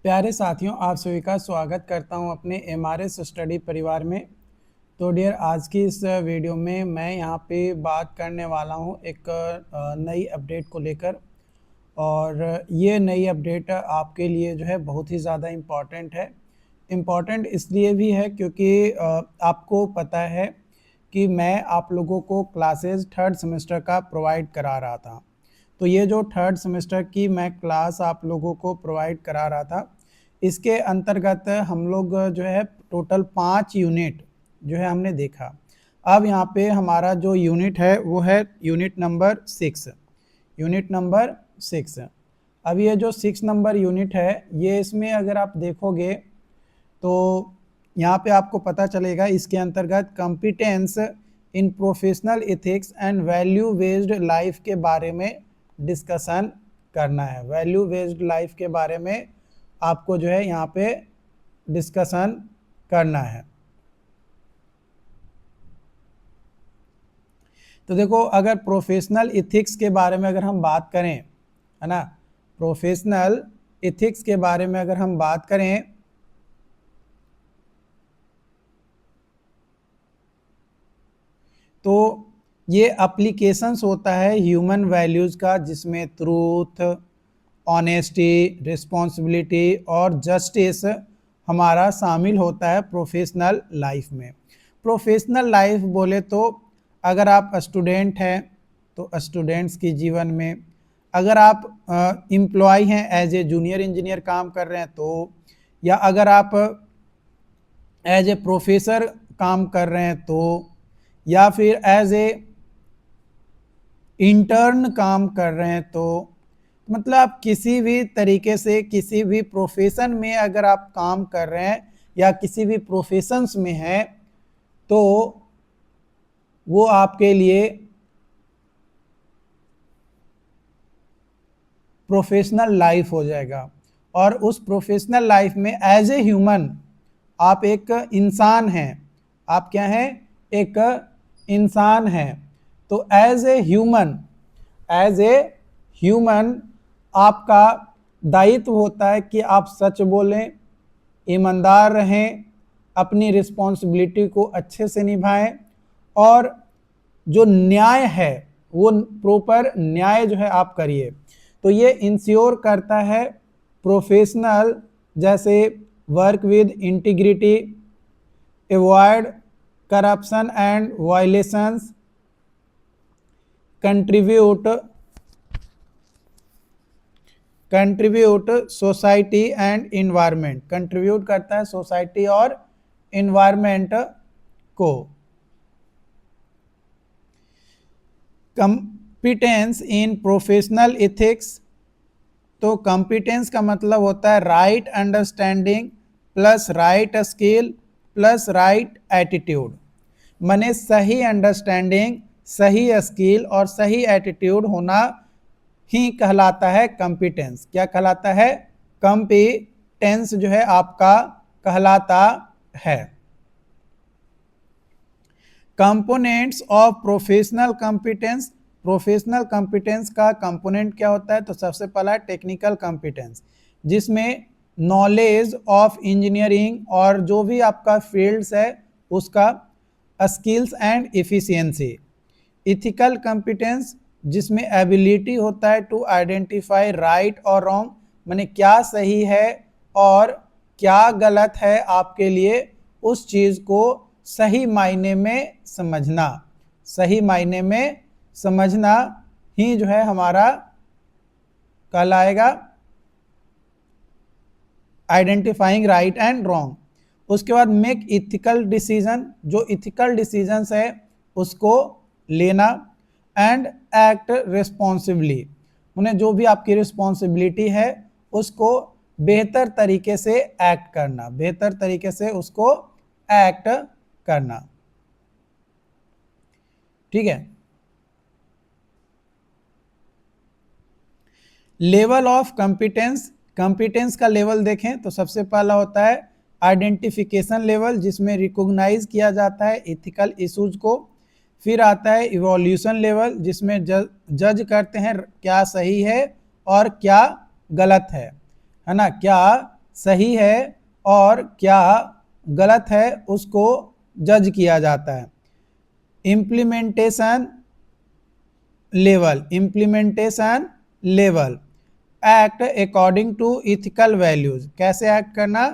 प्यारे साथियों, आप सभी का स्वागत करता हूं अपने MRS स्टडी परिवार में। तो डियर, आज की इस वीडियो में मैं यहां पे बात करने वाला हूं एक नई अपडेट को लेकर। और ये नई अपडेट आपके लिए जो है बहुत ही ज़्यादा इम्पॉर्टेंट है। इम्पॉर्टेंट इसलिए भी है क्योंकि आपको पता है कि मैं आप लोगों को क्लासेस थर्ड सेमेस्टर का प्रोवाइड करा रहा था। तो ये जो थर्ड सेमेस्टर की मैं क्लास आप लोगों को प्रोवाइड करा रहा था, इसके अंतर्गत हम लोग जो है टोटल 5 यूनिट जो है हमने देखा। अब यहाँ पे हमारा जो यूनिट है वो है यूनिट नंबर 6। Unit number 6। अब ये जो 6 नंबर यूनिट है, ये इसमें अगर आप देखोगे तो यहाँ पे आपको पता चलेगा इसके अंतर्गत competence in professional ethics and value based life के बारे में डिस्कशन करना है। वैल्यू बेस्ड लाइफ के बारे में आपको जो है यहाँ पे डिस्कशन करना है। तो देखो, अगर प्रोफेशनल एथिक्स के बारे में अगर हम बात करें, है ना, प्रोफेशनल एथिक्स के बारे में अगर हम बात करें तो ये एप्लीकेशंस होता है ह्यूमन वैल्यूज़ का, जिसमें ट्रूथ, ऑनेस्टी, रिस्पॉन्सिबिलिटी और जस्टिस हमारा शामिल होता है प्रोफेशनल लाइफ में। प्रोफेशनल लाइफ बोले तो अगर आप स्टूडेंट हैं तो स्टूडेंट्स की जीवन में, अगर आप एम्प्लॉय हैं एज ए जूनियर इंजीनियर काम कर रहे हैं तो, या अगर आप एज ए प्रोफेसर काम कर रहे हैं तो, या फिर एज ए इंटर्न काम कर रहे हैं तो, मतलब आप किसी भी तरीके से किसी भी प्रोफेशन में अगर आप काम कर रहे हैं या किसी भी प्रोफेशंस में हैं तो वो आपके लिए प्रोफेशनल लाइफ हो जाएगा। और उस प्रोफेशनल लाइफ में एज ए ह्यूमन आप एक इंसान हैं। आप क्या हैं? एक इंसान हैं। तो एज ए ह्यूमन आपका दायित्व होता है कि आप सच बोलें, ईमानदार रहें, अपनी रिस्पॉन्सिबिलिटी को अच्छे से निभाएं और जो न्याय है वो प्रॉपर न्याय जो है आप करिए। तो ये इंश्योर करता है प्रोफेशनल, जैसे work with integrity, avoid corruption and violations, contribute society and environment, contribute करता है सोसाइटी और इन्वायरमेंट को। कंपिटेंस इन प्रोफेशनल एथिक्स, तो कंपिटेंस का मतलब होता है right understanding plus right skill plus right attitude. माने सही अंडरस्टैंडिंग, सही स्किल और सही एटीट्यूड होना ही कहलाता है कंपिटेंस। क्या कहलाता है? कंपिटेंस जो है आपका कहलाता है। Components of professional competence, professional competence का कंपोनेंट क्या होता है? तो सबसे पहला है टेक्निकल कंपिटेंस, जिसमें नॉलेज ऑफ इंजीनियरिंग और जो भी आपका फील्ड्स है उसका skills and efficiency. Ethical competence, जिसमें एबिलिटी होता है टू आइडेंटिफाई राइट और रॉन्ग, माने क्या सही है और क्या गलत है आपके लिए, उस चीज़ को सही मायने में समझना। सही मायने में समझना ही जो है हमारा कहलाएगा आइडेंटिफाइंग राइट एंड रॉन्ग। उसके बाद मेक इथिकल डिसीजन, जो इथिकल डिसीजंस है उसको लेना। एंड एक्ट रिस्पॉन्सिबली, उन्हें जो भी आपकी रिस्पॉन्सिबिलिटी है उसको बेहतर तरीके से एक्ट करना, बेहतर तरीके से उसको एक्ट करना। ठीक है। लेवल ऑफ कंपिटेंस, कंपिटेंस का लेवल देखें तो सबसे पहला होता है आइडेंटिफिकेशन लेवल, जिसमें रिकॉग्नाइज किया जाता है एथिकल इश्यूज को। फिर आता है इवोल्यूशन लेवल, जिसमें जज करते हैं क्या सही है और क्या गलत है ना, क्या सही है और क्या गलत है उसको जज किया जाता है। Implementation level act according to ethical values. कैसे एक्ट करना,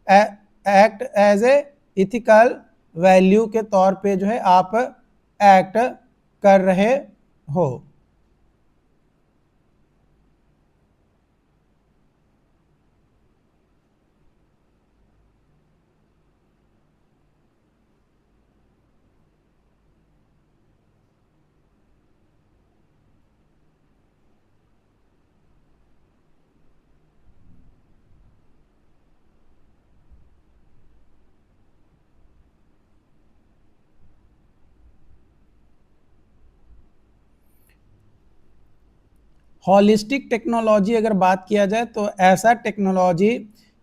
act as a ethical value के तौर पे जो है आप एक्ट कर रहे हो। हॉलिस्टिक टेक्नोलॉजी अगर बात किया जाए तो ऐसा टेक्नोलॉजी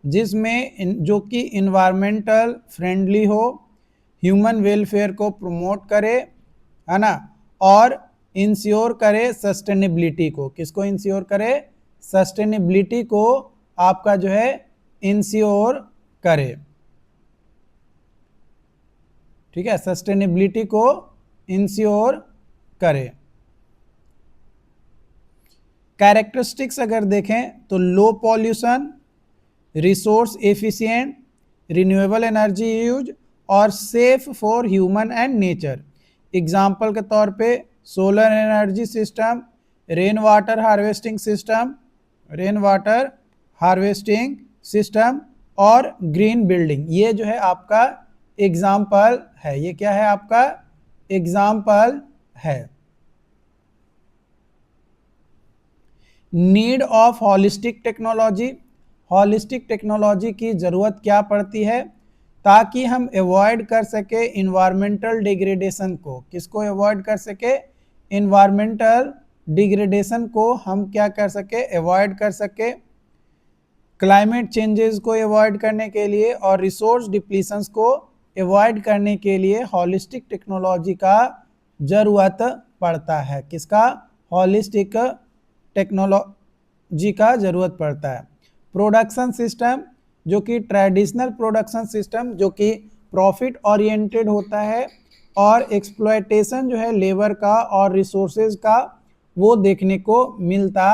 जिसमें जो कि इन्वायरमेंटल फ्रेंडली हो, ह्यूमन वेलफेयर को प्रमोट करे, है ना, और इंश्योर करे सस्टेनेबिलिटी को। किसको इंश्योर करे, सस्टेनेबिलिटी को आपका जो है इंश्योर करे। ठीक है, सस्टेनेबिलिटी को इंश्योर करे। कैरेक्टरिस्टिक्स अगर देखें तो low pollution, resource efficient, renewable energy use और safe for human and nature. Example के तौर पे solar energy system, rain water harvesting system और ग्रीन बिल्डिंग। ये जो है आपका एग्जाम्पल है। ये क्या है, आपका एग्जाम्पल है। Need of holistic technology. Holistic technology की ज़रूरत क्या पड़ती है, ताकि हम अवॉइड कर सके इन्वायरमेंटल डिग्रेडेशन को। किसको अवॉइड कर सके, इन्वायरमेंटल डिग्रेडेशन को हम क्या कर सके, अवॉइड कर सके। क्लाइमेट चेंजेस को अवॉइड करने के लिए और रिसोर्स डिप्लीशंस को अवॉइड करने के लिए हॉलिस्टिक टेक्नोलॉजी का ज़रूरत पड़ता है। किसका, हॉलिस्टिक टेक्नोलॉजी का ज़रूरत पड़ता है। प्रोडक्शन सिस्टम, जो कि ट्रेडिशनल प्रोडक्शन सिस्टम जो कि प्रॉफिट ओरिएंटेड होता है और एक्सप्लॉयटेशन जो है लेबर का और रिसोर्सेज का, वो देखने को मिलता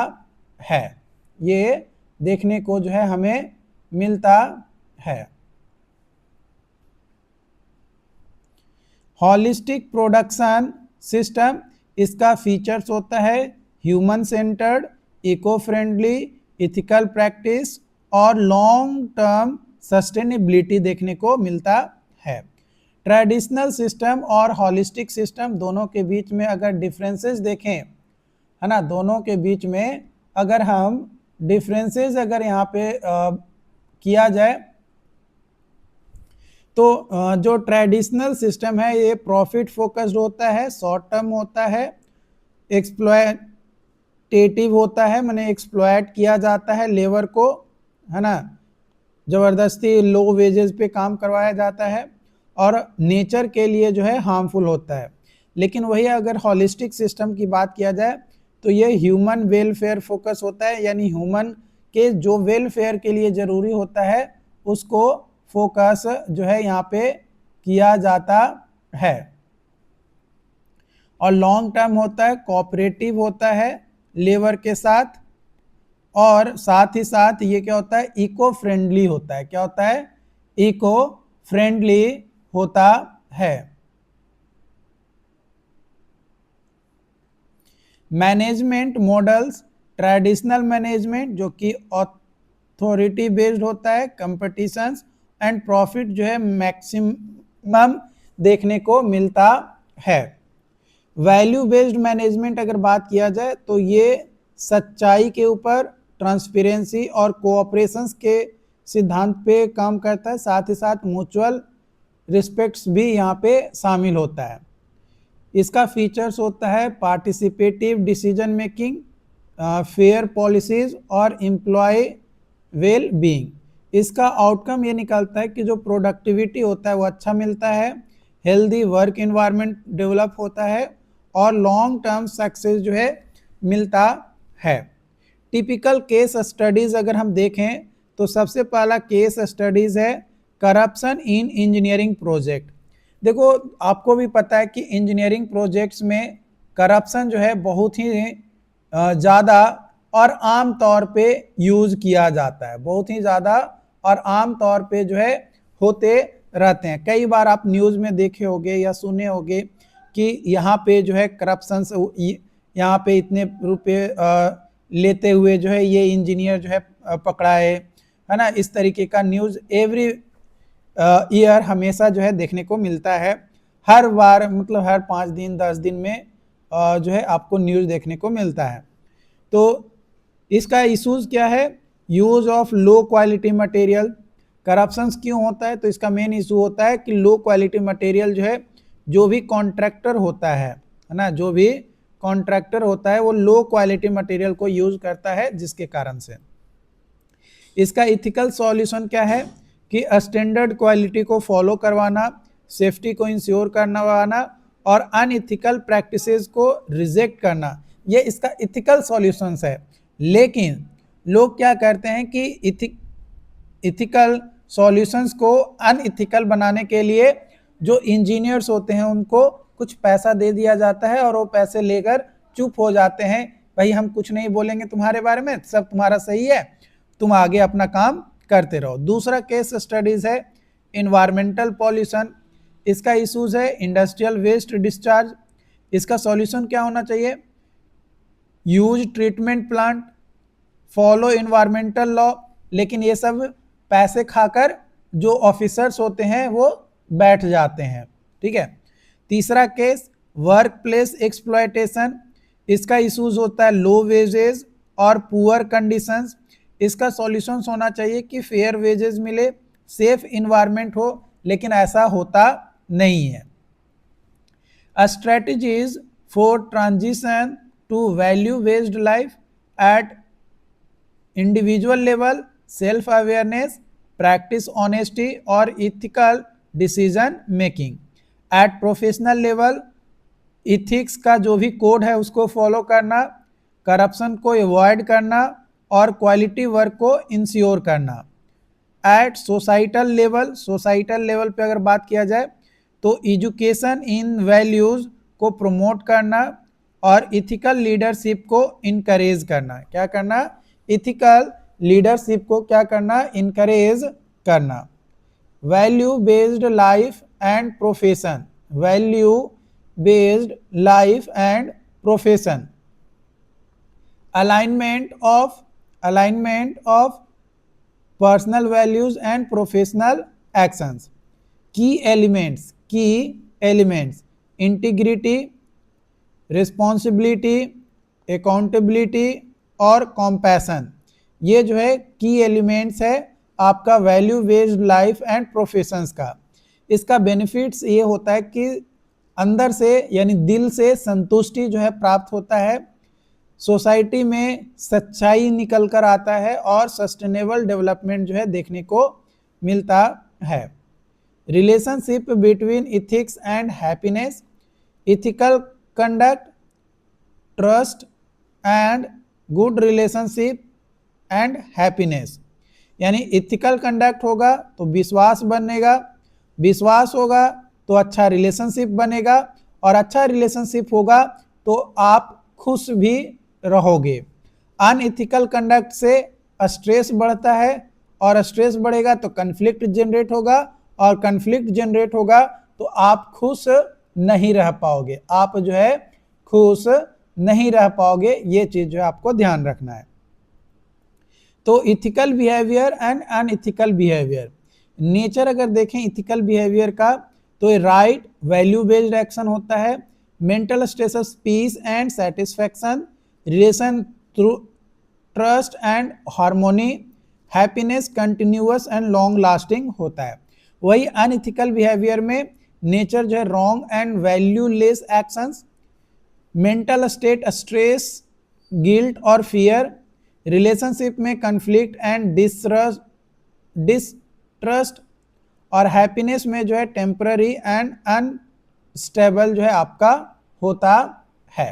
है। ये देखने को जो है हमें मिलता है। हॉलिस्टिक प्रोडक्शन सिस्टम, इसका फीचर्स होता है human centred, eco friendly, ethical practice और लॉन्ग टर्म सस्टेनेबिलिटी देखने को मिलता है। ट्रेडिशनल सिस्टम और हॉलिस्टिक सिस्टम दोनों के बीच में अगर डिफरेंसेस देखें, है ना, दोनों के बीच में अगर हम डिफरेंसेस अगर यहाँ पे किया जाए तो जो ट्रेडिशनल सिस्टम है ये प्रॉफिट फोकस्ड होता है, शॉर्ट टर्म होता है, एक्सप्लॉयटेटिव होता है, माने एक्सप्लॉयट किया जाता है लेबर को, है ना, ज़बरदस्ती लो वेजेस पे काम करवाया जाता है और नेचर के लिए जो है हार्मफुल होता है। लेकिन वही अगर हॉलिस्टिक सिस्टम की बात किया जाए तो ये ह्यूमन वेलफेयर फोकस होता है, यानी ह्यूमन के जो वेलफेयर के लिए ज़रूरी होता है उसको फोकस जो है यहाँ पे किया जाता है। और लॉन्ग टर्म होता है, कोऑपरेटिव होता है लेबर के साथ, और साथ ही साथ ये क्या होता है, इको फ्रेंडली होता है। क्या होता है, इको फ्रेंडली होता है। मैनेजमेंट मॉडल्स, ट्रेडिशनल मैनेजमेंट जो कि अथॉरिटी बेस्ड होता है, कंपटीशंस एंड प्रॉफिट जो है मैक्सिमम देखने को मिलता है। वैल्यू बेस्ड मैनेजमेंट अगर बात किया जाए तो ये सच्चाई के ऊपर, ट्रांसपेरेंसी और कोऑपरेशंस के सिद्धांत पे काम करता है। साथ ही साथ म्यूचुअल रिस्पेक्ट्स भी यहाँ पे शामिल होता है। इसका फीचर्स होता है participative decision making, fair policies और एम्प्लॉय वेल बीइंग। इसका आउटकम ये निकलता है कि जो प्रोडक्टिविटी होता है वो अच्छा मिलता है, हेल्दी वर्क इन्वायरमेंट डेवलप होता है और लॉन्ग टर्म सक्सेस जो है मिलता है। टिपिकल केस स्टडीज़ अगर हम देखें तो सबसे पहला केस स्टडीज है करप्शन इन इंजीनियरिंग प्रोजेक्ट। देखो आपको भी पता है कि इंजीनियरिंग प्रोजेक्ट्स में करप्शन जो है बहुत ही ज़्यादा और आम तौर पे यूज़ किया जाता है, बहुत ही ज़्यादा और आम तौर पे जो है होते रहते हैं। कई बार आप न्यूज़ में देखे होंगे या सुने होंगे कि यहाँ पे जो है करप्शन से यहाँ पे इतने रुपए लेते हुए जो है ये इंजीनियर जो है पकड़ा है ना। इस तरीके का न्यूज़ एवरी ईयर हमेशा जो है देखने को मिलता है। हर बार मतलब हर 5 दिन 10 दिन में जो है आपको न्यूज़ देखने को मिलता है। तो इसका इशूज़ क्या है? Use of low quality material. Corruptions क्यों होता है? तो इसका मेन इशू होता है कि लो क्वालिटी मटेरियल जो है, जो भी कॉन्ट्रैक्टर होता है ना, जो भी कॉन्ट्रैक्टर होता है वो लो क्वालिटी मटेरियल को यूज करता है, जिसके कारण से। इसका इथिकल सॉल्यूशन क्या है कि स्टैंडर्ड क्वालिटी को फॉलो करवाना, सेफ्टी को इंश्योर करवाना और अनइथिकल प्रैक्टिसेस को रिजेक्ट करना, ये इसका इथिकल सॉल्यूशंस है। लेकिन लोग क्या करते हैं कि इथिकल सॉल्यूशंस को अनइथिकल बनाने के लिए जो इंजीनियर्स होते हैं उनको कुछ पैसा दे दिया जाता है और वो पैसे लेकर चुप हो जाते हैं, भाई हम कुछ नहीं बोलेंगे तुम्हारे बारे में, सब तुम्हारा सही है, तुम आगे अपना काम करते रहो। दूसरा केस स्टडीज है इन्वायरमेंटल पॉल्यूशन। इसका इशूज है इंडस्ट्रियल वेस्ट डिस्चार्ज। इसका सॉल्यूशन क्या होना चाहिए? Use treatment plant, follow environmental law. लेकिन ये सब पैसे खाकर जो ऑफिसर्स होते हैं वो बैठ जाते हैं, ठीक है। तीसरा केस वर्क प्लेस एक्सप्लॉयटेशन। इसका इशूज होता है लो वेजेस और पुअर कंडीशंस। इसका सॉल्यूशंस होना चाहिए कि फेयर वेजेस मिले, सेफ इन्वायरमेंट हो, लेकिन ऐसा होता नहीं है। Strategies for transition to value based life at individual level, self awareness, practice honesty और ethical decision making. At professional level, ethics का जो भी कोड है उसको फॉलो करना, करप्शन को अवॉइड करना और क्वालिटी वर्क को इंश्योर करना। एट सोसाइटल लेवल पे अगर बात किया जाए तो एजुकेशन इन वैल्यूज को प्रमोट करना और इथिकल लीडरशिप को इनकरेज करना। क्या करना? इथिकल लीडरशिप को क्या करना? इनकरेज करना। Value based life and profession, value based life and profession, alignment of personal values and professional actions. की एलिमेंट्स इंटीग्रिटी, रिस्पॉन्सिबिलिटी, अकाउंटेबिलिटी और कॉम्पैशन, ये जो है की एलिमेंट्स है आपका value based life and professions का। इसका बेनिफिट्स ये होता है कि अंदर से यानी दिल से संतुष्टि जो है प्राप्त होता है, सोसाइटी में सच्चाई निकल कर आता है और सस्टेनेबल डेवलपमेंट जो है देखने को मिलता है। Relationship between ethics and happiness, ethical conduct, trust and good relationship and happiness. यानी इथिकल कंडक्ट होगा तो विश्वास बनेगा, विश्वास होगा तो अच्छा रिलेशनशिप बनेगा और अच्छा रिलेशनशिप होगा तो आप खुश भी रहोगे। अनइथिकल कंडक्ट से स्ट्रेस बढ़ता है और स्ट्रेस बढ़ेगा तो कन्फ्लिक्ट जनरेट होगा और कन्फ्लिक्ट जनरेट होगा तो आप खुश नहीं रह पाओगे, आप जो है खुश नहीं रह पाओगे। ये चीज जो है आपको ध्यान रखना है। तो ethical behaviour and unethical behaviour, nature अगर देखें इथिकल बिहेवियर का तो राइट वैल्यू बेस्ड एक्शन होता है, mental status peace and satisfaction, relation through trust and harmony, happiness continuous and long lasting होता है। वही अनइथिकल बिहेवियर में नेचर जो है wrong and valueless actions, mental state stress, guilt और फियर, रिलेशनशिप में कन्फ्लिक्ट एंड डिस्ट्रस्ट और happiness में जो है टेम्पररी एंड अनस्टेबल जो है आपका होता है।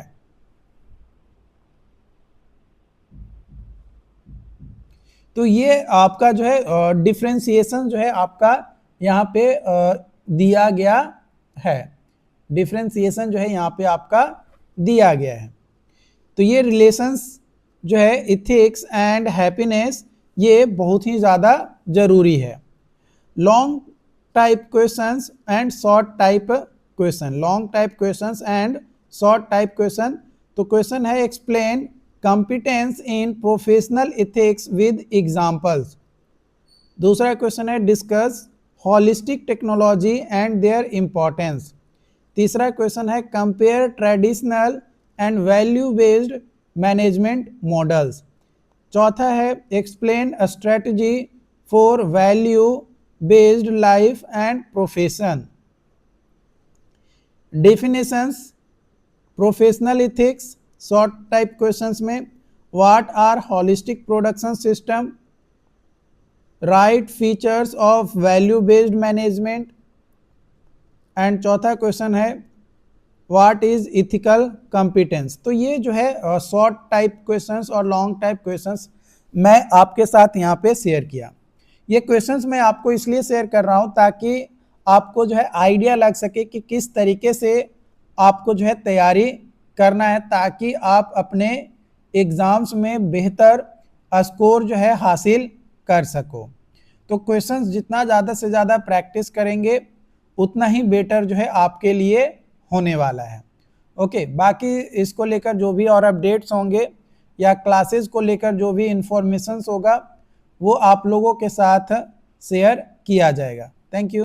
तो तो ये आपका जो है डिफ्रेंसिएशन जो है आपका यहाँ पे दिया गया है, डिफ्रेंसिएशन जो है यहाँ पे आपका दिया गया है। तो ये रिलेशंस जो है इथिक्स एंड हैप्पीनेस ये बहुत ही ज़्यादा ज़रूरी है। Long type questions and short type question, long type questions and short type question. तो क्वेश्चन है explain competence in professional ethics with examples. दूसरा क्वेश्चन है discuss holistic technology and their importance. तीसरा क्वेश्चन है compare traditional and value based management models. चौथा है explain a strategy for value based life and profession. Definitions professional ethics short type questions में, what are holistic production system, right features of value based management, and चौथा question है what is ethical competence. तो ये जो है short type questions और long type questions मैं आपके साथ यहाँ पे शेयर किया। ये क्वेश्चंस मैं आपको इसलिए शेयर कर रहा हूँ ताकि आपको जो है आइडिया लग सके कि किस तरीके से आपको जो है तैयारी करना है, ताकि आप अपने एग्ज़ाम्स में बेहतर स्कोर जो है हासिल कर सको। तो क्वेश्चंस जितना ज़्यादा से ज़्यादा प्रैक्टिस करेंगे उतना ही बेटर जो है आपके लिए होने वाला है। ओके, बाकी इसको लेकर जो भी और अपडेट्स होंगे या क्लासेस को लेकर जो भी इंफॉर्मेशंस होगा वो आप लोगों के साथ शेयर किया जाएगा। Thank you.